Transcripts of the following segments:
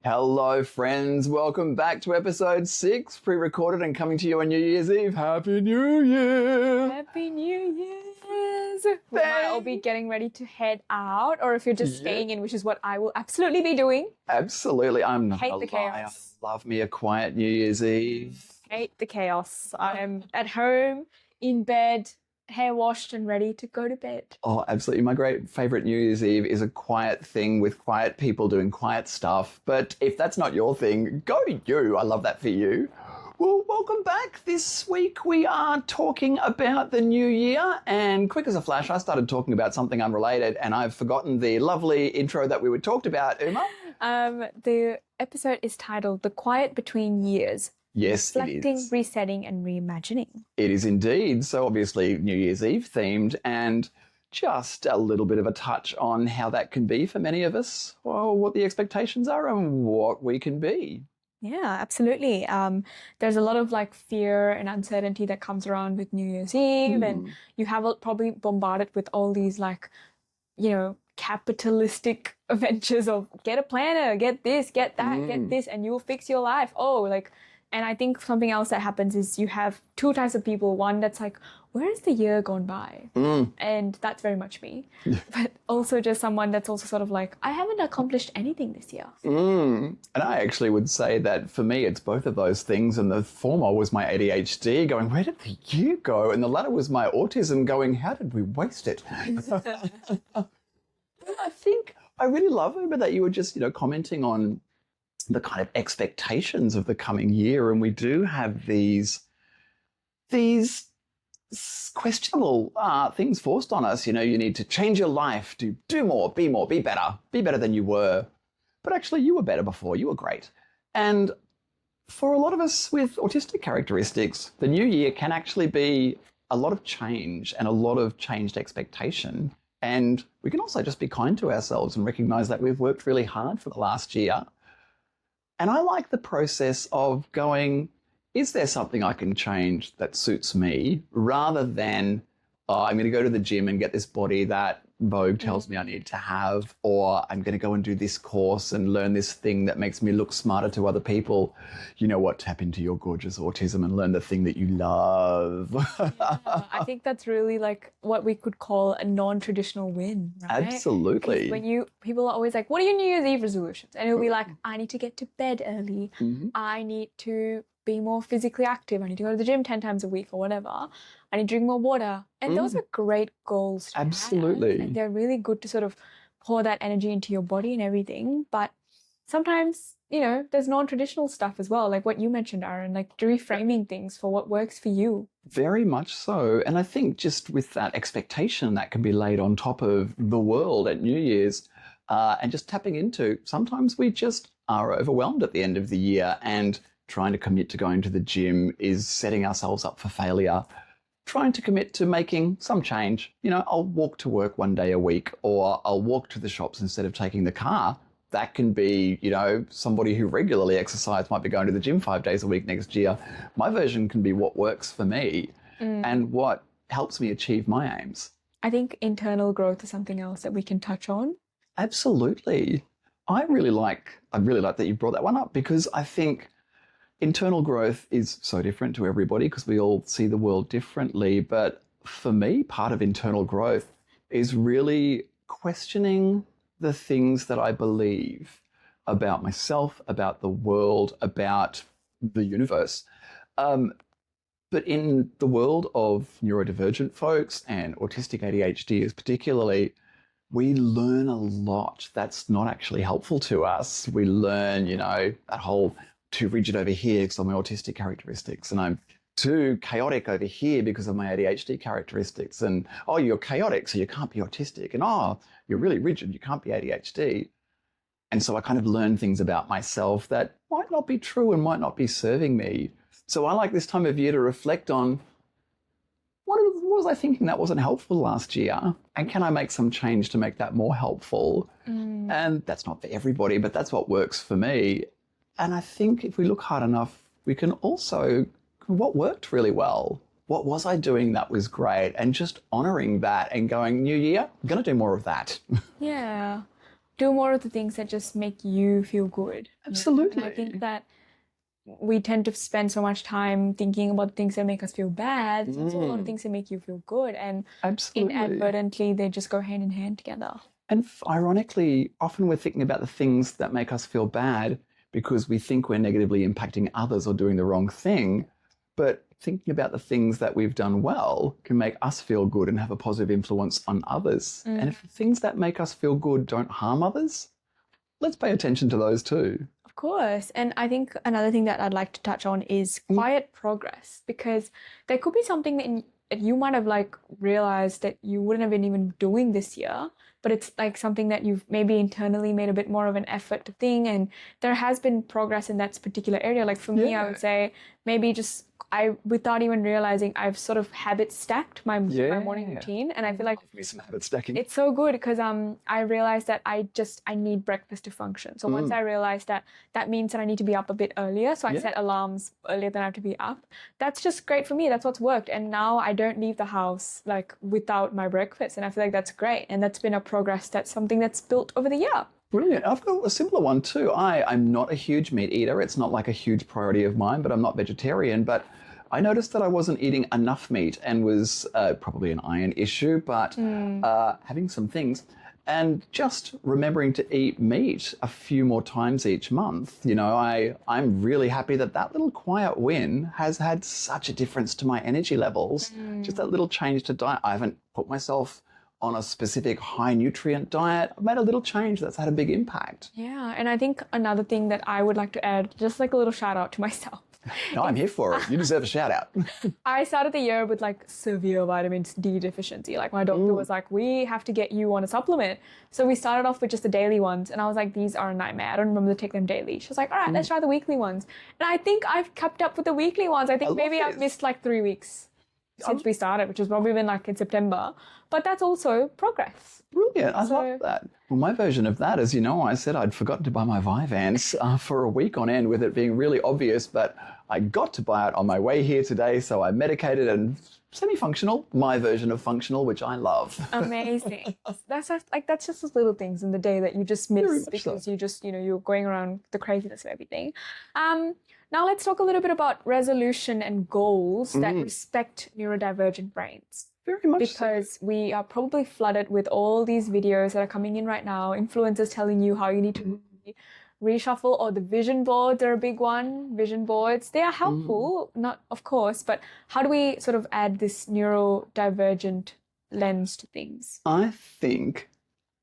Hello, friends. Welcome back to episode 6, pre-recorded and coming to you on New Year's Eve. Happy New Year! Happy New Year's! We might all be getting ready to head out, or if you're just staying in, which is what I will absolutely be doing. Absolutely. I'm not Hate gonna the lie. chaos. I love me a quiet New Year's Eve. Hate the chaos. I'm at home, in bed, hair washed and ready to go to bed. Oh, absolutely. My great favorite New Year's Eve is a quiet thing with quiet people doing quiet stuff. But if that's not your thing, go you. I love that for you. Well, welcome back. This week we are talking about the new year, and quick as a flash, I started talking about something unrelated and I've forgotten the lovely intro that we were talked about, Uma. The episode is titled The Quiet Between Years. Yes, Reflecting, it is. resetting and reimagining. It is indeed. So obviously New Year's Eve themed, and just a little bit of a touch on how that can be for many of us, well, what the expectations are and what we can be. Yeah, absolutely. There's a lot of fear and uncertainty that comes around with New Year's Eve, and you have probably bombarded with all these capitalistic ventures of get a planner, get this, get that, get this, and you'll fix your life. And I think something else that happens is you have two types of people. One that's like, where has the year gone by? And that's very much me. But also just someone that's also sort of like, I haven't accomplished anything this year. And I actually would say that for me, it's both of those things. And the former was my ADHD going, where did the year go? And the latter was my autism going, how did we waste it? I think I really love it, but that you were just, commenting on the kind of expectations of the coming year. And we do have these questionable things forced on us. You need to change your life, do more, be better than you were. But actually you were better before, you were great. And for a lot of us with autistic characteristics, the new year can actually be a lot of change and a lot of changed expectation. And we can also just be kind to ourselves and recognize that we've worked really hard for the last year. And I like the process of going, is there something I can change that suits me, rather than, I'm going to go to the gym and get this body that Vogue tells me I need to have, or I'm going to go and do this course and learn this thing that makes me look smarter to other people. You know what? Tap into your gorgeous autism and learn the thing that you love. Yeah, I think that's really what we could call a non-traditional win, right? Absolutely. When people are always like, what are your New Year's Eve resolutions? And it'll be like, I need to get to bed early. I need to be more physically active. I need to go to the gym 10 times a week or whatever. I need to drink more water. And those are great goals to Absolutely. have. And they're really good to sort of pour that energy into your body and everything. But sometimes, there's non-traditional stuff as well, like what you mentioned, Aaron, reframing things for what works for you. Very much so. And I think just with that expectation that can be laid on top of the world at New Year's, and just tapping into, sometimes we just are overwhelmed at the end of the year, and trying to commit to going to the gym is setting ourselves up for failure. Trying to commit to making some change. I'll walk to work one day a week, or I'll walk to the shops instead of taking the car. That can be, somebody who regularly exercises might be going to the gym 5 days a week next year. My version can be what works for me and what helps me achieve my aims. I think internal growth is something else that we can touch on. Absolutely. I really like that you brought that one up, because I think internal growth is so different to everybody because we all see the world differently. But for me, part of internal growth is really questioning the things that I believe about myself, about the world, about the universe. But in the world of neurodivergent folks and autistic ADHD particularly, we learn a lot that's not actually helpful to us. We learn, that whole too rigid over here because of my autistic characteristics, and I'm too chaotic over here because of my ADHD characteristics, and you're chaotic so you can't be autistic, and you're really rigid, you can't be ADHD. And so I kind of learn things about myself that might not be true and might not be serving me. So I like this time of year to reflect on, what was I thinking that wasn't helpful last year? And can I make some change to make that more helpful? And that's not for everybody, but that's what works for me. And I think if we look hard enough, we can also, what worked really well? What was I doing that was great? And just honouring that and going, new year, I'm going to do more of that. Yeah. do more of the things that just make you feel good. Absolutely. And I think that we tend to spend so much time thinking about things that make us feel bad. There's also a lot of things that make you feel good, and Absolutely. inadvertently they just go hand in hand together. And ironically, often we're thinking about the things that make us feel bad because we think we're negatively impacting others or doing the wrong thing. But thinking about the things that we've done well can make us feel good and have a positive influence on others. And if the things that make us feel good don't harm others, let's pay attention to those too. Of course. And I think another thing that I'd like to touch on is quiet progress, because there could be something that you might have like realized that you wouldn't have been even doing this year, but it's like something that you've maybe internally made a bit more of an effort to think, and there has been progress in that particular area. Like for me, I would say maybe just without even realizing, I've sort of habit stacked my morning routine, and I feel like Some habit stacking. it's so good because I realized that I need breakfast to function. So once I realized that means that I need to be up a bit earlier, so I set alarms earlier than I have to be up. That's just great for me. That's what's worked, and now I don't leave the house like without my breakfast, and I feel like that's great, and that's been a progress. That's something that's built over the year. Brilliant. I've got a similar one too. I'm not a huge meat eater. It's not like a huge priority of mine, but I'm not vegetarian. But I noticed that I wasn't eating enough meat and was probably an iron issue, but having some things and just remembering to eat meat a few more times each month. You know, I'm really happy that little quiet win has had such a difference to my energy levels. Just that little change to diet. I haven't put myself on a specific high nutrient diet. I've made a little change that's had a big impact. Yeah, and I think another thing that I would like to add, just like a little shout out to myself. No, I'm here for it. You deserve a shout out. I started the year with like severe vitamin D deficiency. Like my doctor was like, we have to get you on a supplement. So we started off with just the daily ones. And I was like, these are a nightmare. I don't remember to take them daily. She was like, all right, let's try the weekly ones. And I think I've kept up with the weekly ones. I think maybe I've missed like 3 weeks since we started, which has probably been like in September. But that's also progress. Brilliant. I love that. Well, my version of that is, I said I'd forgotten to buy my Vyvanse for a week on end with it being really obvious, but I got to buy it on my way here today. So I medicated and semi-functional, my version of functional, which I love. Amazing. That's just those little things in the day that you just miss because you just, you're going around the craziness of everything. Now let's talk a little bit about resolution and goals that respect neurodivergent brains. Very much because we are probably flooded with all these videos that are coming in right now, influencers telling you how you need to reshuffle, or the vision boards are a big one. Vision boards, they are helpful, not of course, but how do we sort of add this neurodivergent lens to things? I think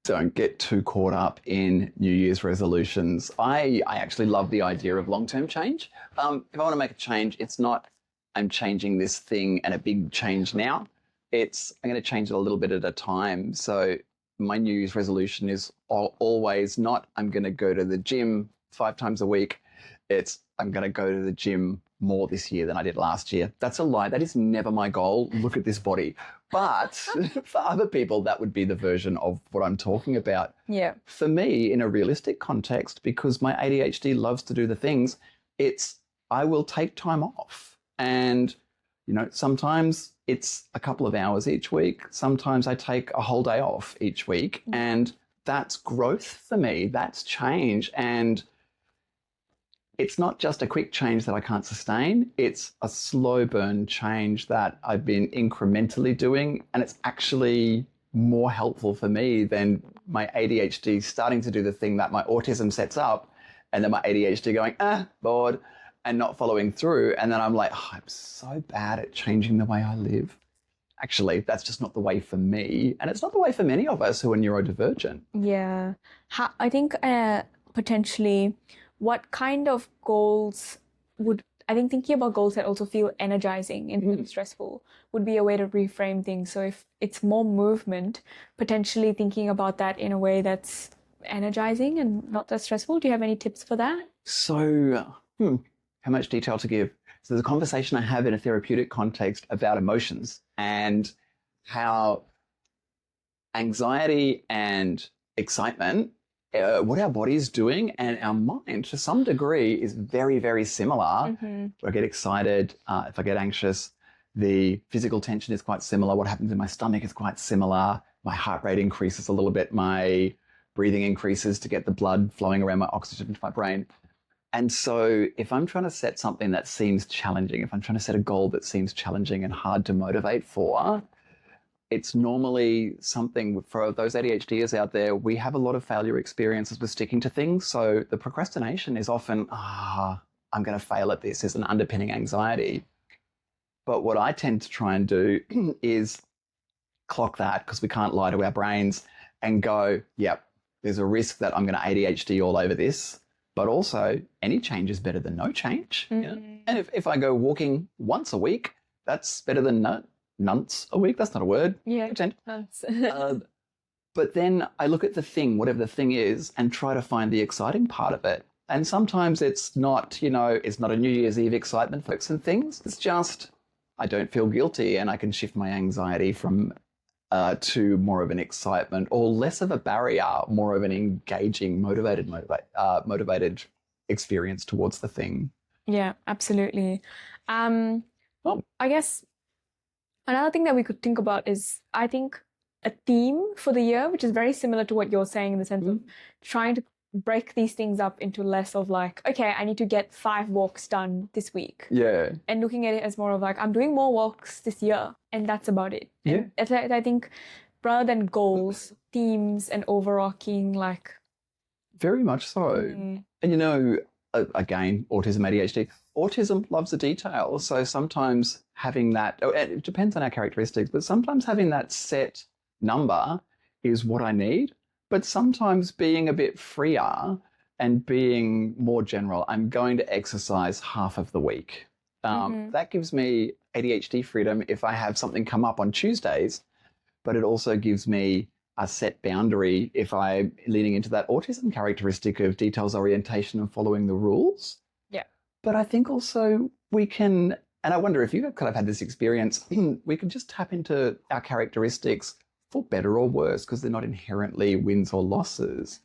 don't get too caught up in New Year's resolutions. I actually love the idea of long-term change. If I want to make a change, it's not I'm changing this thing and a big change now. It's I'm going to change it a little bit at a time. So my New Year's resolution is always not I'm going to go to the gym 5 times a week. It's I'm going to go to the gym more this year than I did last year. That's a lie. That is never my goal. Look at this body. But for other people, that would be the version of what I'm talking about. Yeah. For me, in a realistic context, because my ADHD loves to do the things, it's I will take time off. And, sometimes it's a couple of hours each week. Sometimes I take a whole day off each week. And that's growth for me. That's change. And it's not just a quick change that I can't sustain. It's a slow burn change that I've been incrementally doing. And it's actually more helpful for me than my ADHD starting to do the thing that my autism sets up. And then my ADHD going, bored, and not following through. And then I'm like, I'm so bad at changing the way I live. Actually, that's just not the way for me. And it's not the way for many of us who are neurodivergent. Yeah. I think potentially what kind of goals thinking about goals that also feel energizing and stressful would be a way to reframe things. So if it's more movement, potentially thinking about that in a way that's energizing and not that stressful. Do you have any tips for that? So, how much detail to give? So there's a conversation I have in a therapeutic context about emotions and how anxiety and excitement, what our body is doing and our mind to some degree is very, very similar. When I get excited, if I get anxious, the physical tension is quite similar. What happens in my stomach is quite similar. My heart rate increases a little bit. My breathing increases to get the blood flowing around my oxygen to my brain. And so if I'm trying to set something that seems challenging, if I'm trying to set a goal that seems challenging and hard to motivate for, it's normally something for those ADHDers out there. We have a lot of failure experiences with sticking to things. So the procrastination is often, I'm going to fail at this, is an underpinning anxiety. But what I tend to try and do is clock that, because we can't lie to our brains, and go, yep, there's a risk that I'm going to ADHD all over this. But also, any change is better than no change. And if I go walking once a week, that's better than nonce a week. That's not a word. Yeah. Pretend. Nonce. But then I look at the thing, whatever the thing is, and try to find the exciting part of it. And sometimes it's not, it's not a New Year's Eve excitement fix and things. It's just, I don't feel guilty, and I can shift my anxiety from to more of an excitement, or less of a barrier, more of an engaging, motivated experience towards the thing. Yeah, absolutely. I guess another thing that we could think about is, I think, a theme for the year, which is very similar to what you're saying, in the sense of trying to break these things up into less of like, okay, I need to get 5 walks done this week. Yeah. And looking at it as more of like, I'm doing more walks this year, and that's about it. Yeah. And I think rather than goals, themes and overarching, like... Very much so. And again, autism, ADHD. Autism loves the detail. So sometimes having that, it depends on our characteristics, but sometimes having that set number is what I need. But sometimes being a bit freer and being more general, I'm going to exercise half of the week. That gives me ADHD freedom if I have something come up on Tuesdays, but it also gives me a set boundary if I'm leaning into that autism characteristic of details orientation and following the rules. Yeah. But I think also we can, and I wonder if you've kind of had this experience, we can just tap into our characteristics for better or worse, because they're not inherently wins or losses.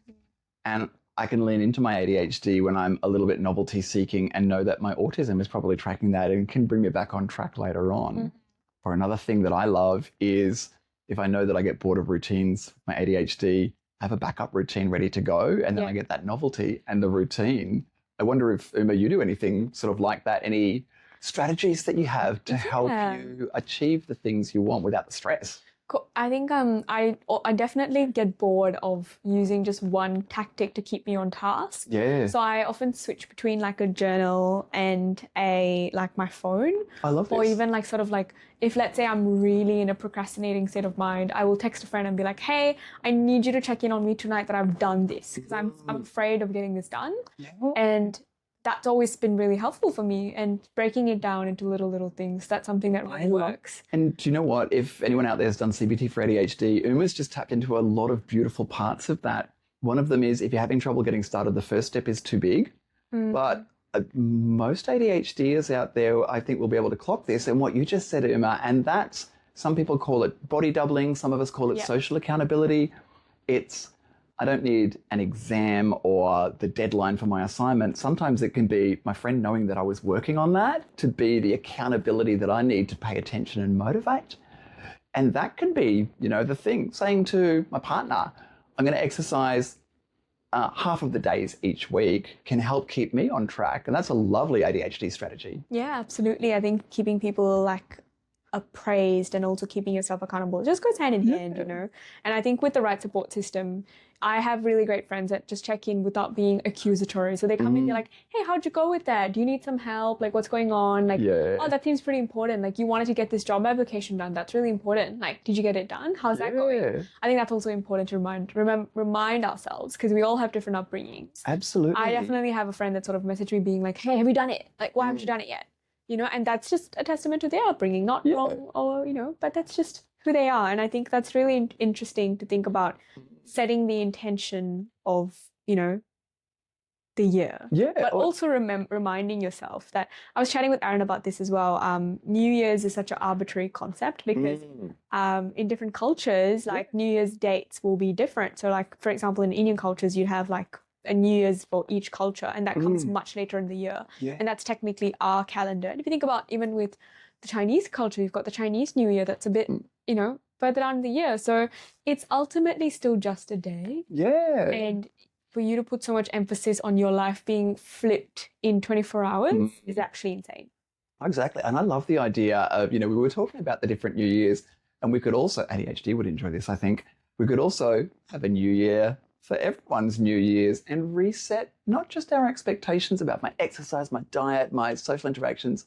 And I can lean into my ADHD when I'm a little bit novelty seeking and know that my autism is probably tracking that and can bring me back on track later on. Or another thing that I love is, if I know that I get bored of routines, my ADHD, I have a backup routine ready to go, and then I get that novelty and the routine. I wonder if, Uma, you do anything sort of like that, any strategies that you have to help you achieve the things you want without the stress? I think I definitely get bored of using just one tactic to keep me on task. Yeah. So I often switch between like a journal and my phone. I love this. Or even like sort of like, if let's say I'm really in a procrastinating state of mind, I will text a friend and be like, hey, I need you to check in on me tonight that I've done this, because I'm afraid of getting this done. Yeah. And that's always been really helpful for me, and breaking it down into little things, that's something that really works. And do you know what? If anyone out there has done CBT for ADHD, Uma's just tapped into a lot of beautiful parts of that. One of them is, if you're having trouble getting started, the first step is too big. But most ADHDers out there, I think, will be able to clock this. And what you just said, Uma, and that's, some people call it body doubling, some of us call it social accountability. It's, I don't need an exam or the deadline for my assignment. Sometimes it can be my friend knowing that I was working on that to be the accountability that I need to pay attention and motivate. And that can be, the thing, saying to my partner, I'm going to exercise half of the days each week, can help keep me on track. And that's a lovely ADHD strategy. Yeah, absolutely. I think keeping people appraised and also keeping yourself accountable just goes hand in hand, And I think with the right support system, I have really great friends that just check in without being accusatory. So they come in and they're like, hey, how'd you go with that? Do you need some help? Like, what's going on? Like, oh, that seems pretty important. Like, you wanted to get this job application done. That's really important. Like, did you get it done? How's that going? I think that's also important to remind ourselves, because we all have different upbringings. Absolutely. I definitely have a friend that sort of messaged me being like, hey, have you done it? Like, why haven't you done it yet? And that's just a testament to their upbringing, not wrong or, but that's just who they are. And I think that's really interesting to think about, setting the intention of, the year. Yeah. But also reminding yourself that, I was chatting with Aaron about this as well. New Year's is such an arbitrary concept, because in different cultures, like New Year's dates will be different. So like, for example, in Indian cultures, you have like a New Year's for each culture, and that comes much later in the year. Yeah. And that's technically our calendar. And if you think about even with the Chinese culture, you've got the Chinese New Year that's a bit, further down in the year. So it's ultimately still just a day. Yeah. And for you to put so much emphasis on your life being flipped in 24 hours is actually insane. Exactly. And I love the idea of, we were talking about the different New Years, and we could also, ADHD would enjoy this, I think, we could also have a new year for everyone's New Year's and reset not just our expectations about my exercise, my diet, my social interactions,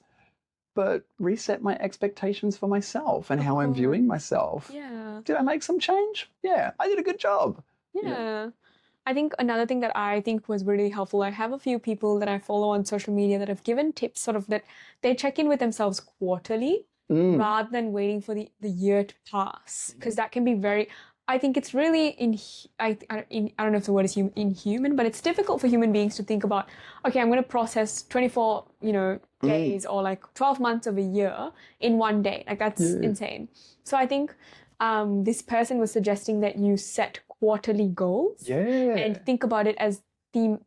but reset my expectations for myself and how I'm viewing myself. Yeah. Did I make some change? Yeah, I did a good job. Yeah. I think another thing that I think was really helpful, I have a few people that I follow on social media that have given tips sort of that they check in with themselves quarterly rather than waiting for the year to pass. Because that can be very, I think it's really, I don't know if the word is inhuman, but it's difficult for human beings to think about, okay, I'm going to process 24, days or like 12 months of a year in one day. Like that's insane. So I think this person was suggesting that you set quarterly goals and think about it as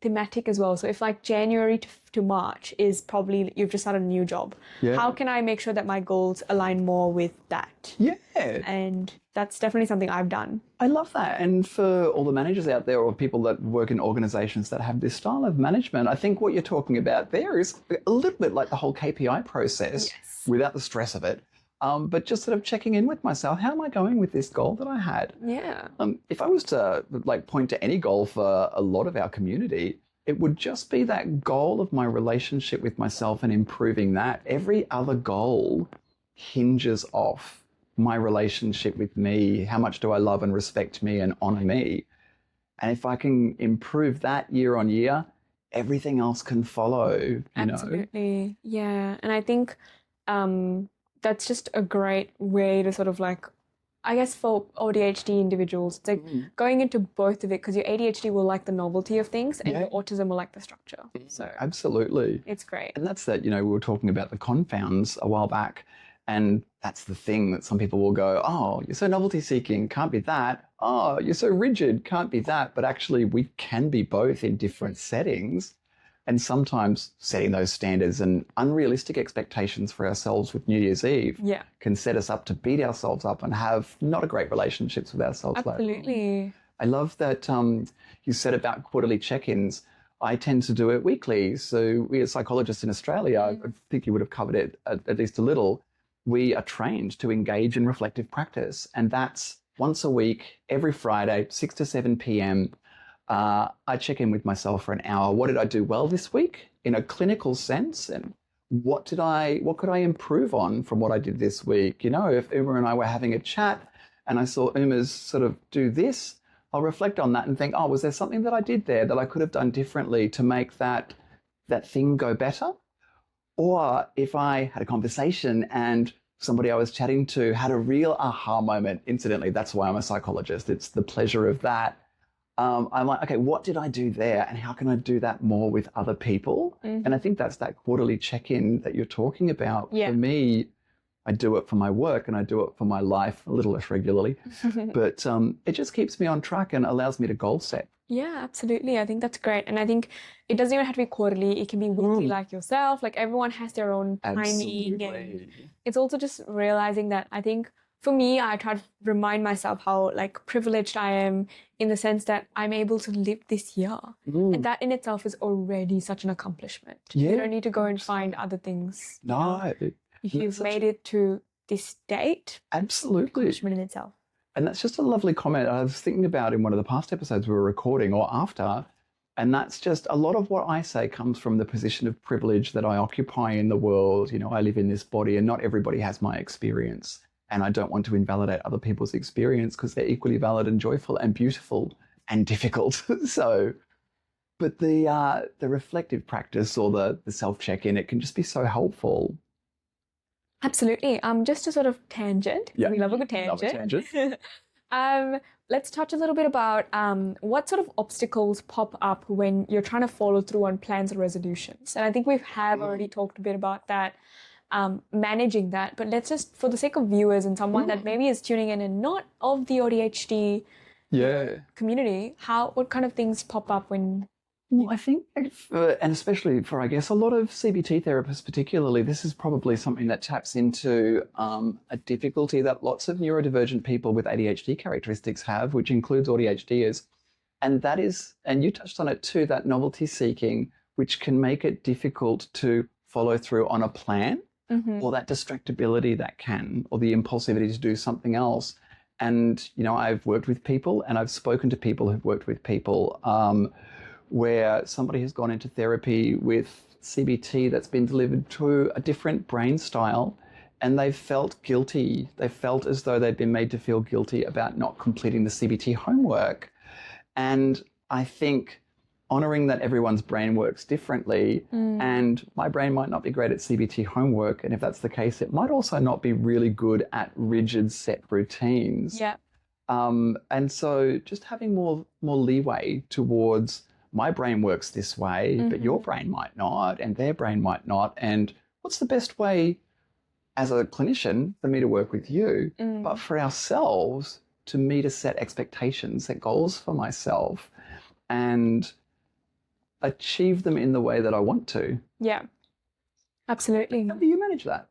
thematic as well. So if like January to March is probably you've just started a new job, how can I make sure that my goals align more with that? And that's definitely something I've done. I love that. And for all the managers out there or people that work in organizations that have this style of management, I think what you're talking about there is a little bit like the whole KPI process without the stress of it. But just sort of checking in with myself, how am I going with this goal that I had? Yeah. If I was to point to any goal for a lot of our community, it would just be that goal of my relationship with myself and improving that. Every other goal hinges off my relationship with me. How much do I love and respect me and honor me? And if I can improve that year on year, everything else can follow. Absolutely. Yeah. And I think that's just a great way to sort of I guess for ADHD individuals, it's like going into both of it because your ADHD will like the novelty of things and your autism will like the structure. So absolutely. It's great. And that's that, we were talking about the confounds a while back, and that's the thing that some people will go, oh, you're so novelty seeking, can't be that. Oh, you're so rigid, can't be that. But actually we can be both in different settings. And sometimes setting those standards and unrealistic expectations for ourselves with New Year's Eve can set us up to beat ourselves up and have not a great relationships with ourselves. Absolutely. I love that you said about quarterly check-ins. I tend to do it weekly. So we as psychologists in Australia, I think you would have covered it at least a little, we are trained to engage in reflective practice. And that's once a week, every Friday, 6 to 7 p.m., I check in with myself for an hour. What did I do well this week in a clinical sense? And what could I improve on from what I did this week? If Uma and I were having a chat and I saw Uma's sort of do this, I'll reflect on that and think, oh, was there something that I did there that I could have done differently to make that thing go better? Or if I had a conversation and somebody I was chatting to had a real aha moment, incidentally, that's why I'm a psychologist. It's the pleasure of that. I'm like, okay, what did I do there and how can I do that more with other people? And I think that's that quarterly check-in that you're talking about. For me, I do it for my work and I do it for my life a little less regularly, but it just keeps me on track and allows me to goal set. Yeah, absolutely. I think that's great. And I think it doesn't even have to be quarterly. It can be weekly like yourself. Like everyone has their own timing. And it's also just realizing that I think for me, I try to remind myself how privileged I am in the sense that I'm able to live this year. And that in itself is already such an accomplishment. You don't need to go and find other things. No. If you've made it to this date, absolutely, accomplishment in itself. And that's just a lovely comment I was thinking about in one of the past episodes we were recording or after. And that's just a lot of what I say comes from the position of privilege that I occupy in the world. I live in this body and not everybody has my experience. And I don't want to invalidate other people's experience because they're equally valid and joyful and beautiful and difficult. But the reflective practice or the self-check-in, it can just be so helpful. Absolutely. Just a sort of tangent. We love a good tangent. Love a tangent. Let's touch a little bit about what sort of obstacles pop up when you're trying to follow through on plans and resolutions. And I think we have already talked a bit about that. Managing that, but let's just, for the sake of viewers and someone that maybe is tuning in and not of the ADHD community, what kind of things pop up when Well, I think, and especially for, I guess, a lot of CBT therapists particularly, this is probably something that taps into a difficulty that lots of neurodivergent people with ADHD characteristics have, which includes AuDHDers. And that is, and you touched on it too, that novelty seeking, which can make it difficult to follow through on a plan, or that distractibility that can, or the impulsivity to do something else. And, you know, I've worked with people and I've spoken to people who've worked with people where somebody has gone into therapy with CBT that's been delivered to a different brain style, and they've felt guilty. They felt as though they'd been made to feel guilty about not completing the CBT homework. And I think honoring that everyone's brain works differently, and my brain might not be great at CBT homework, and if that's the case, it might also not be really good at rigid set routines. Yeah. And so just having more leeway towards my brain works this way, but your brain might not, and their brain might not. And what's the best way as a clinician for me to work with you, but for ourselves to me to set expectations, set goals for myself, and achieve them in the way that I want to. Yeah, absolutely. How do you manage that?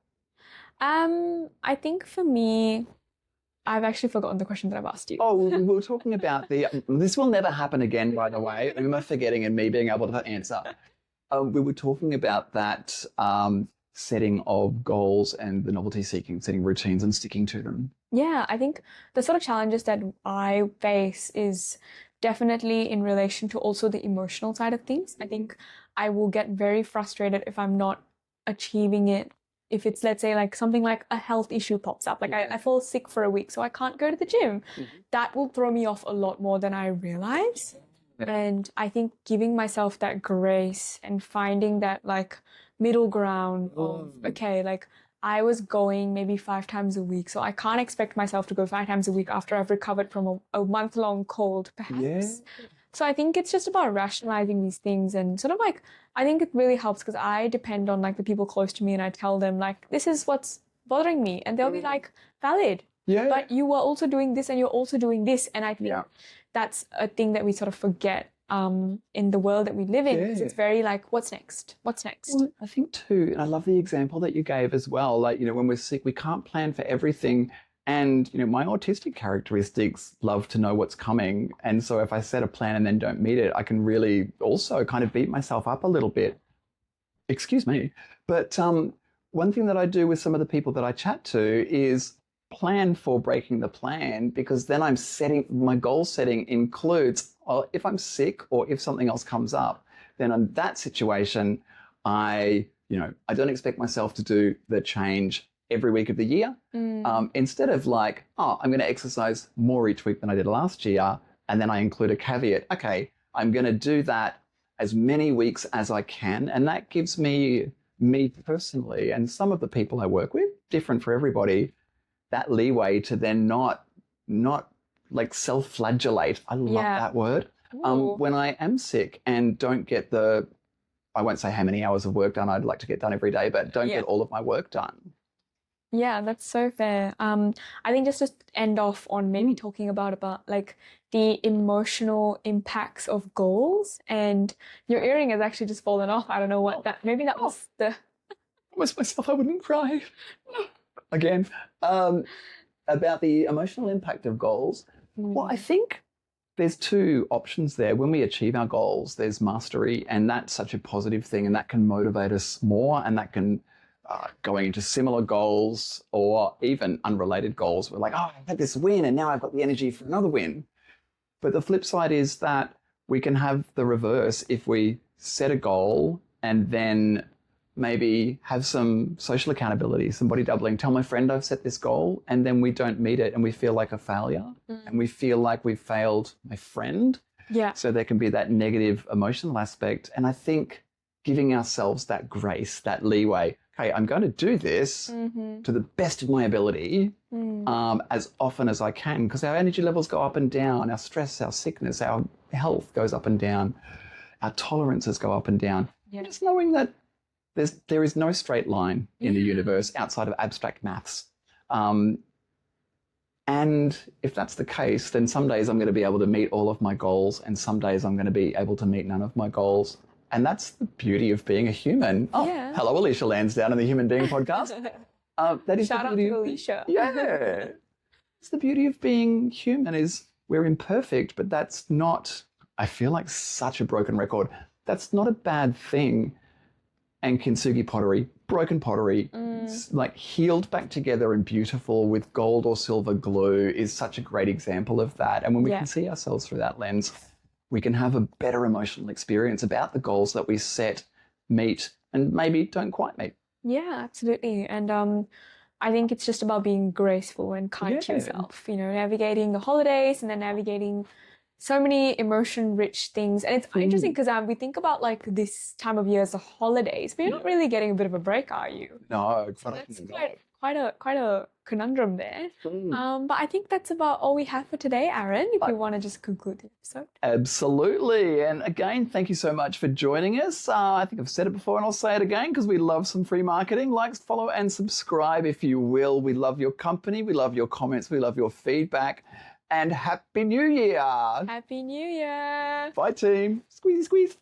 I think for me, I've actually forgotten the question that I've asked you. Oh, we were talking about this will never happen again, by the way. Who am I forgetting and me being able to answer? We were talking about that setting of goals and the novelty seeking, setting routines and sticking to them. Yeah, I think the sort of challenges that I face is definitely in relation to also the emotional side of things. I think I will get very frustrated if I'm not achieving it. If it's, let's say, like something like a health issue pops up, like I fall sick for a week, so I can't go to the gym. That will throw me off a lot more than I realize. And I think giving myself that grace and finding that like middle ground of, okay, like I was going maybe 5 times a week, so I can't expect myself to go 5 times a week after I've recovered from a month-long cold, perhaps. Yeah. So I think it's just about rationalizing these things and sort of like, I think it really helps because I depend on like the people close to me and I tell them like, this is what's bothering me. And they'll be like, valid. Yeah. But you were also doing this and you're also doing this. And I think that's a thing that we sort of forget in the world that we live in, because it's very like, what's next? What's next? Well, I think too, and I love the example that you gave as well. Like, you know, when we're sick, we can't plan for everything. And, you know, my autistic characteristics love to know what's coming. And so if I set a plan and then don't meet it, I can really also kind of beat myself up a little bit. Excuse me. But one thing that I do with some of the people that I chat to is plan for breaking the plan, because then I'm setting, my goal setting includes, well, if I'm sick or if something else comes up, then in that situation, I don't expect myself to do the change every week of the year. Instead of like, oh, I'm going to exercise more each week than I did last year. And then I include a caveat. Okay, I'm going to do that as many weeks as I can. And that gives me personally, and some of the people I work with, different for everybody, that leeway to then not like self-flagellate. I love that word. When I am sick and don't get I won't say how many hours of work done I'd like to get done every day, but don't get all of my work done. Yeah, that's so fair. I think just to end off on maybe talking about like the emotional impacts of goals, and your earring has actually just fallen off. I don't know what maybe that was the... I promised myself I wouldn't cry. Again. About the emotional impact of goals. Well, I think there's 2 options there. When we achieve our goals, there's mastery, and that's such a positive thing, and that can motivate us more, and that can going into similar goals or even unrelated goals. We're like, oh, I had this win and now I've got the energy for another win. But the flip side is that we can have the reverse if we set a goal and then maybe have some social accountability, some body doubling. Tell my friend I've set this goal, and then we don't meet it and we feel like a failure and we feel like we've failed my friend. Yeah. So there can be that negative emotional aspect. And I think giving ourselves that grace, that leeway, okay, I'm going to do this to the best of my ability as often as I can, because our energy levels go up and down, our stress, our sickness, our health goes up and down, our tolerances go up and down. Yeah. Just knowing that there is no straight line in the universe outside of abstract maths. And And if that's the case, then some days I'm going to be able to meet all of my goals, and some days I'm going to be able to meet none of my goals. And that's the beauty of being a human. Oh, Yeah. hello, Alicia Lansdowne in the Human Being podcast. That is Shout the out beauty to of Alicia. Yeah. It's the beauty of being human is we're imperfect, but that's not, I feel like such a broken record. That's not a bad thing. And kintsugi pottery, broken pottery, like healed back together and beautiful with gold or silver glue is such a great example of that. And when we can see ourselves through that lens, we can have a better emotional experience about the goals that we set, meet, and maybe don't quite meet. Yeah, absolutely. And I think it's just about being graceful and kind to yourself, you know, navigating the holidays and then navigating so many emotion-rich things. And it's interesting because we think about like this time of year as the holidays, but you're not really getting a bit of a break, are you? No, That's quite a conundrum there. But I think that's about all we have for today, Aaron, if you want to just conclude the episode. Absolutely. And again, thank you so much for joining us. I think I've said it before and I'll say it again because we love some free marketing. Like, follow and subscribe if you will. We love your company. We love your comments. We love your feedback. And Happy New Year. Happy New Year. Bye, team. Squeeze, squeeze.